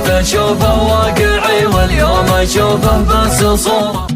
كنت اشوفه واقعي واليوم اشوفه بس صورة.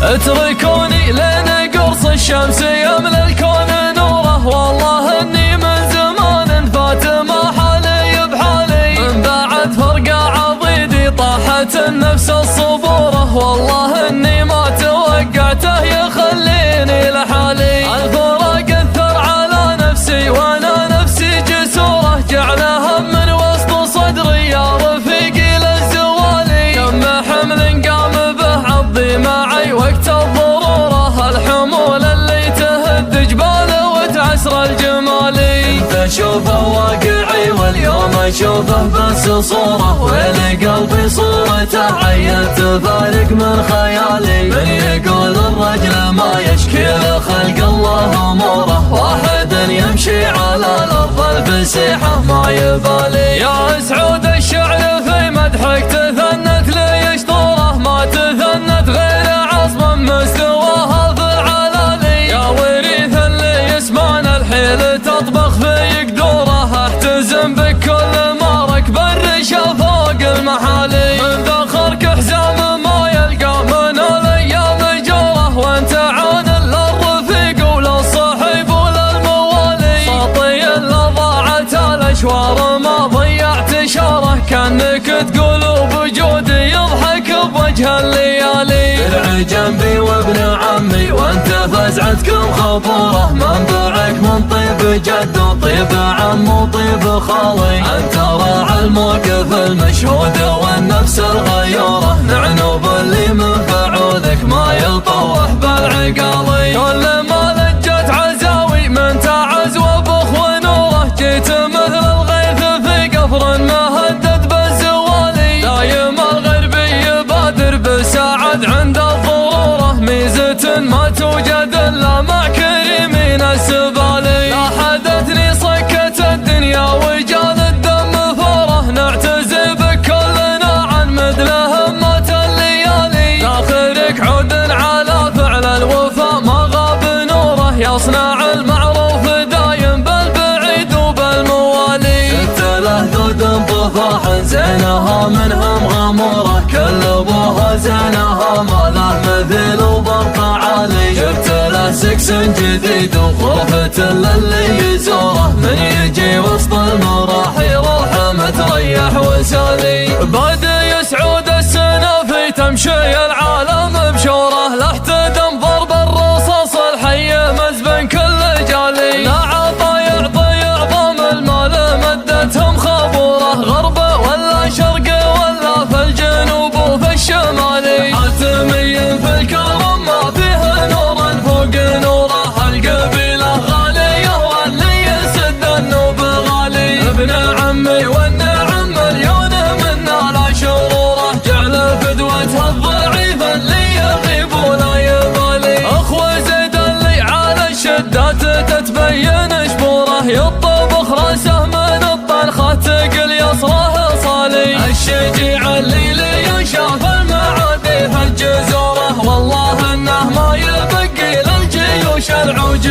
اتركوني لين قرص الشمس يملى الكون نوره، والله اني من زمان فات ما حالي بحالي، من بعد فرقة عضيدي طاحت النفس الصبورة، والله اني ما توقعته يخليني لحالي. الفراق اثر على نفسي وانا نفسي جسورة، جعلها من وسط صدري يا رفيقي للزوالي، كم حمل قام به عضي معي وقت الضرورة، الحمول اللي تهد جباله وتعسر الجمالي. كنت اشوفه واقعي واليوم اشوفه بس صورة، وين قلبي صورته عينت فارق من خيالي، من يقول الرجل ما يشكي لخلق الله اموره، واحد يمشي على الارض الفسيحة ما يبالي. يا سعود الشعر في مدحك تثنت لي شطوره، ما تثنت غير عصم مستواها في العلالي، يا وريث اللي يسمان الحيل تطبخ في قدوره، احتزم بكل ما ركب الرشا فوق المحالي، من ذخرك حزام ما يلقى من الايام جوره، وانت عون للرفيق وللصحيب وللموالي، صاطي اللي ضاعت الاشوار ما ضيعت شاره، كانك تقول بوجودي يضحك بوجه الليالي. درع جنبي وابن عمي وانت فزعتكم خبوره، منبعك من طيب جد وطيب عم وطيب خالي، انت راعى الموقف المشهود والنفس الغيوره، نعنوب اللي من فعولك ما يطوح بالعقالي. كل ما لجت عزاوي من تعز وبخ ونوره، جيت مثل الغيث في قفر مهدد بالزوالي، دايم الغربي يبادر بساعد عند الضروره، ميزة ما توجد الا مع كريمين السبالي. لاحدتني صكة الدنيا وجال الدم فوره، نعتزي بكلنا عن مثل همات الليالي، داخلك عود على فعل الوفا ما غاب نوره، يصنع المعروف دايم بالبعيد وبالموالي. شفت له ذود بفاح زينها منهم غموره، كل ابوها زينها ما له مثيل وبرقع عالي، جبت له سكس جديد وغرفة للي يزوره، من يجي وسط المراحي روحه متريح وسالي. بادي سعود السنافي تمشي العالم بشوره، لا احتدم ضرب الرصاص الحي مزبن كل جالي، لا عطا يعطي عظام المال مدتهم خبوره، غرب ولا شرق ولا في الجنوب وفي الشمالي، حاتمي في الكرم ما فيه نور فوق نوره، القبيله غاليه واللي يسد النوب غالي، ابن عمي والنعم مليون منا لا شروره، جعل فدوته الضعيف اللي يغيب ولا يبالي، اخوه زيد اللي على الشدات تتبين شبوره، يطبخ راسه من الطنخه تقل يصره صالي، الشجيع اللي يشاف المعادي في الجزوره، والله انه ما يبقي للجيوش العوج